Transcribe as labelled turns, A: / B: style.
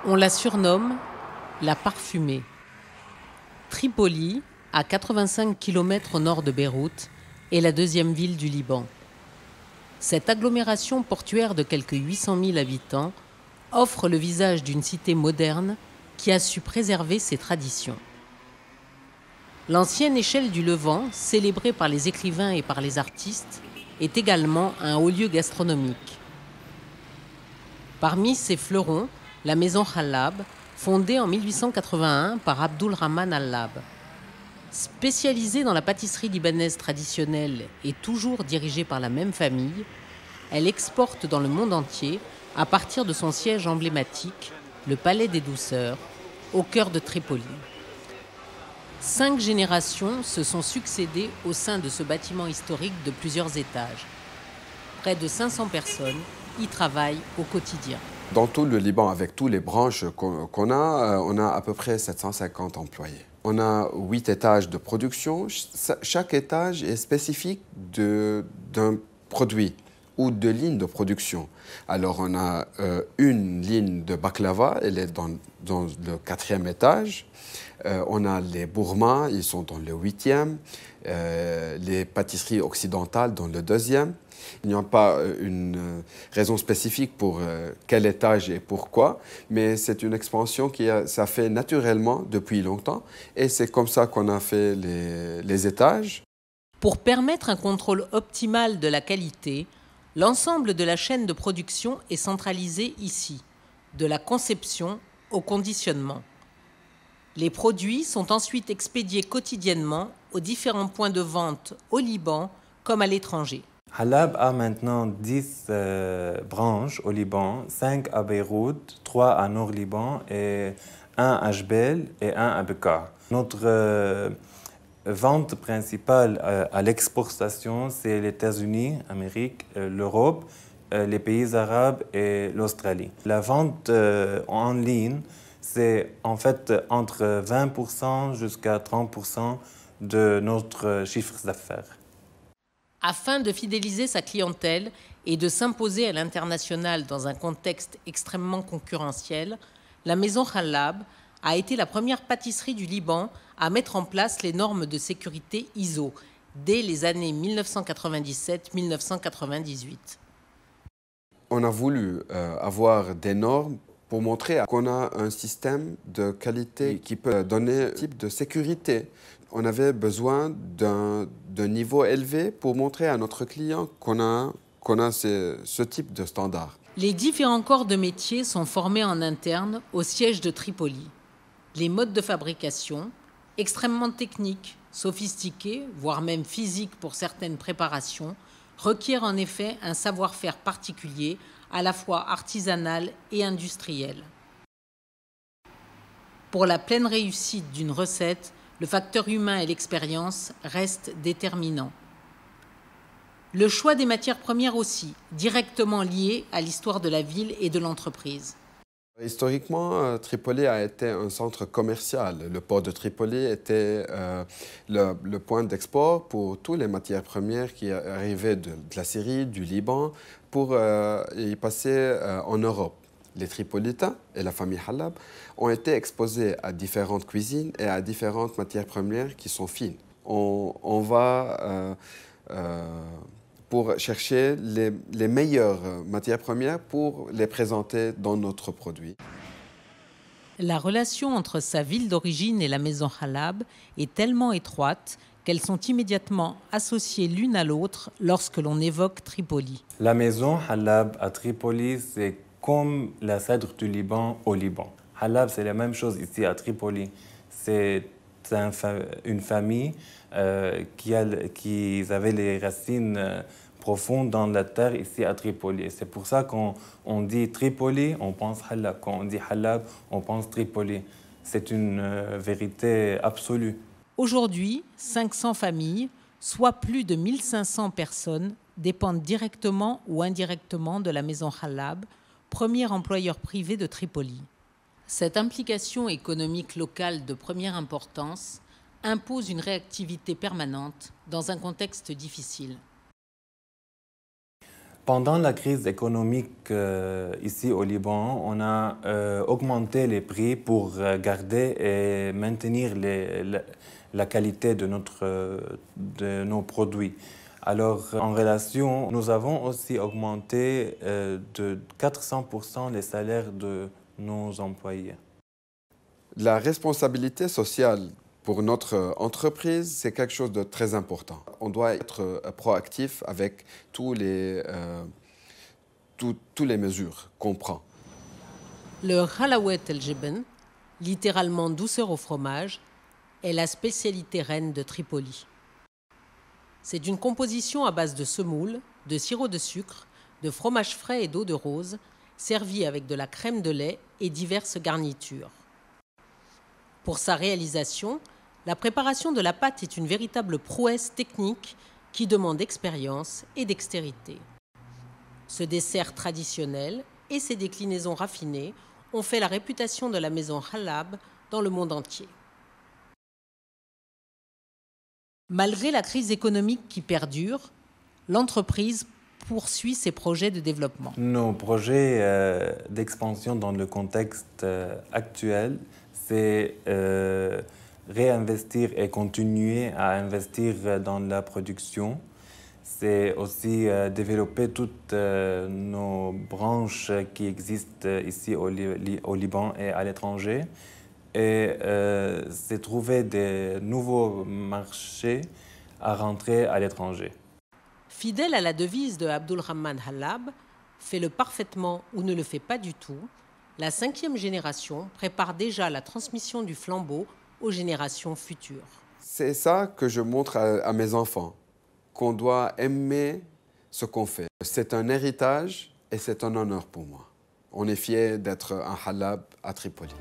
A: On la surnomme la parfumée. Tripoli, à 85 km au nord de Beyrouth, est la deuxième ville du Liban. Cette agglomération portuaire de quelques 800 000 habitants offre le visage d'une cité moderne qui a su préserver ses traditions. L'ancienne échelle du Levant, célébrée par les écrivains et par les artistes, est également un haut lieu gastronomique. Parmi ses fleurons, la maison Hallab, fondée en 1881 par Abdul Rahman Hallab. Spécialisée dans la pâtisserie libanaise traditionnelle et toujours dirigée par la même famille, elle exporte dans le monde entier à partir de son siège emblématique, le Palais des Douceurs, au cœur de Tripoli. 5 générations se sont succédées au sein de ce bâtiment historique de plusieurs étages. Près de 500 personnes y travaillent au quotidien.
B: Dans tout le Liban, avec toutes les branches qu'on a, on a à peu près 750 employés. On a 8 étages de production. Chaque étage est spécifique d'un produit ou de ligne de production. Alors, on a une ligne de baklava, elle est dans le 4e étage. On a les bourmas, ils sont dans le 8e. Les pâtisseries occidentales dans le 2e. Il n'y a pas une raison spécifique pour quel étage et pourquoi, mais c'est une expansion ça fait naturellement depuis longtemps et c'est comme ça qu'on a fait les étages.
A: Pour permettre un contrôle optimal de la qualité, l'ensemble de la chaîne de production est centralisé ici, de la conception au conditionnement. Les produits sont ensuite expédiés quotidiennement aux différents points de vente au Liban comme à l'étranger.
C: Hallab a maintenant 10 branches au Liban, 5 à Beyrouth, 3 à Nord-Liban et 1 à Jbel et 1 à Bekaa. Notre vente principale à l'exportation, c'est les États-Unis, l'Amérique, l'Europe, les pays arabes et l'Australie. La vente en ligne, c'est en fait entre 20% jusqu'à 30% de notre chiffre d'affaires.
A: Afin de fidéliser sa clientèle et de s'imposer à l'international dans un contexte extrêmement concurrentiel, la maison Hallab a été la première pâtisserie du Liban à mettre en place les normes de sécurité ISO dès les années 1997-1998.
B: On a voulu avoir des normes pour montrer qu'on a un système de qualité qui peut donner un type de sécurité. On avait besoin d'un niveau élevé pour montrer à notre client qu'on a ce type de standard.
A: Les différents corps de métier sont formés en interne au siège de Tripoli. Les modes de fabrication, extrêmement techniques, sophistiqués, voire même physiques pour certaines préparations, requièrent en effet un savoir-faire particulier, à la fois artisanal et industriel. Pour la pleine réussite d'une recette, le facteur humain et l'expérience restent déterminants. Le choix des matières premières aussi, directement lié à l'histoire de la ville et de l'entreprise.
B: Historiquement, Tripoli a été un centre commercial. Le port de Tripoli était le point d'export pour toutes les matières premières qui arrivaient de la Syrie, du Liban, pour y passer en Europe. Les Tripolitains et la famille Hallab ont été exposés à différentes cuisines et à différentes matières premières qui sont fines. On va pour chercher les meilleures matières premières pour les présenter dans notre produit.
A: La relation entre sa ville d'origine et la maison Hallab est tellement étroite qu'elles sont immédiatement associées l'une à l'autre lorsque l'on évoque Tripoli.
C: La maison Hallab à Tripoli, c'est comme la cèdre du Liban au Liban. Hallab, c'est la même chose ici à Tripoli. C'est une famille qui avait les racines profondes dans la terre ici à Tripoli. C'est pour ça qu'on dit Tripoli, on pense Hallab. Quand on dit Hallab, on pense Tripoli. C'est une vérité absolue.
A: Aujourd'hui, 500 familles, soit plus de 1500 personnes, dépendent directement ou indirectement de la maison Hallab, premier employeur privé de Tripoli. Cette implication économique locale de première importance impose une réactivité permanente dans un contexte difficile.
C: Pendant la crise économique ici au Liban, on a augmenté les prix pour garder et maintenir la qualité de nos produits. Alors, en relation, nous avons aussi augmenté de 400% les salaires de nos employés.
B: La responsabilité sociale pour notre entreprise, c'est quelque chose de très important. On doit être proactif avec toutes les mesures qu'on prend.
A: Le halawet el-jeben, littéralement douceur au fromage, est la spécialité reine de Tripoli. C'est une composition à base de semoule, de sirop de sucre, de fromage frais et d'eau de rose, servie avec de la crème de lait et diverses garnitures. Pour sa réalisation, la préparation de la pâte est une véritable prouesse technique qui demande expérience et dextérité. Ce dessert traditionnel et ses déclinaisons raffinées ont fait la réputation de la maison Halab dans le monde entier. Malgré la crise économique qui perdure, l'entreprise poursuit ses projets de développement.
C: Nos projets d'expansion dans le contexte actuel, c'est réinvestir et continuer à investir dans la production. C'est aussi développer toutes nos branches qui existent ici au Liban et à l'étranger. Et c'est trouver des nouveaux marchés à rentrer à l'étranger.
A: Fidèle à la devise de Abdulrahman Halab, fais-le parfaitement ou ne le fais pas du tout, la 5e génération prépare déjà la transmission du flambeau aux générations futures.
B: C'est ça que je montre à mes enfants, qu'on doit aimer ce qu'on fait. C'est un héritage et c'est un honneur pour moi. On est fiers d'être un Halab à Tripoli.